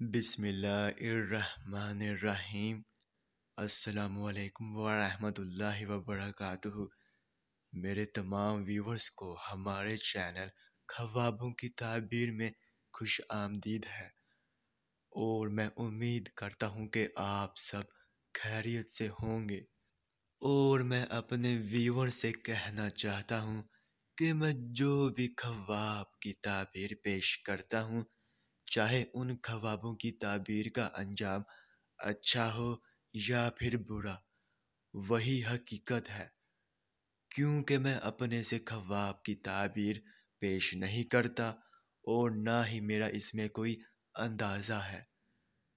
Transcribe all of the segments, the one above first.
بسم اللہ الرحمن الرحیم۔ السلام علیکم ورحمۃ اللہ وبرکاتہ۔ میرے تمام ویورز کو ہمارے چینل خوابوں کی تعبیر میں خوش آمدید ہے، اور میں امید کرتا ہوں کہ آپ سب خیریت سے ہوں گے۔ اور میں اپنے ویور سے کہنا چاہتا ہوں کہ میں جو بھی خواب کی تعبیر پیش کرتا ہوں، چاہے ان خوابوں کی تعبیر کا انجام اچھا ہو یا پھر برا، وہی حقیقت ہے، کیونکہ میں اپنے سے خواب کی تعبیر پیش نہیں کرتا، اور نہ ہی میرا اس میں کوئی اندازہ ہے،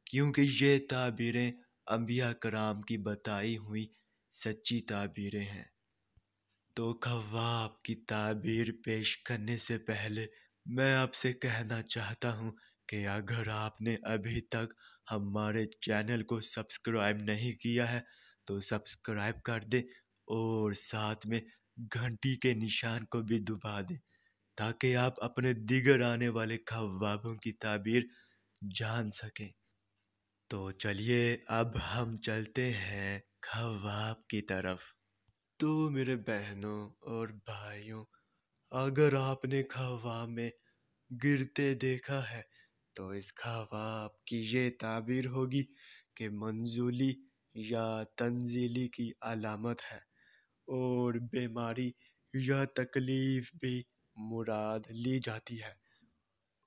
کیونکہ یہ تعبیریں انبیاء کرام کی بتائی ہوئی سچی تعبیریں ہیں۔ تو خواب کی تعبیر پیش کرنے سے پہلے میں آپ سے کہنا چاہتا ہوں کہ اگر آپ نے ابھی تک ہمارے چینل کو سبسکرائب نہیں کیا ہے تو سبسکرائب کر دیں، اور ساتھ میں گھنٹی کے نشان کو بھی دبا دیں، تاکہ آپ اپنے دیگر آنے والے خوابوں کی تعبیر جان سکیں۔ تو چلیے اب ہم چلتے ہیں خواب کی طرف۔ تو میرے بہنوں اور بھائیوں، اگر آپ نے خواب میں گرتے دیکھا ہے تو اس خواب کی یہ تعبیر ہوگی کہ منزلی یا تنزلی کی علامت ہے، اور بیماری یا تکلیف بھی مراد لی جاتی ہے۔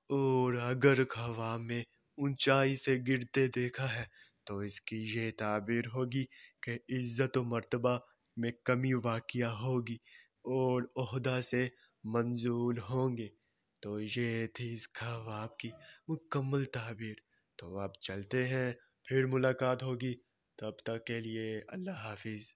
اور اگر خواب میں اونچائی سے گرتے دیکھا ہے تو اس کی یہ تعبیر ہوگی کہ عزت و مرتبہ میں کمی واقع ہوگی، اور عہدہ سے منزول ہوں گے۔ تو یہ تھی اس خواب کی مکمل تعبیر۔ تو اب چلتے ہیں، پھر ملاقات ہوگی، تب تک کے لیے اللہ حافظ۔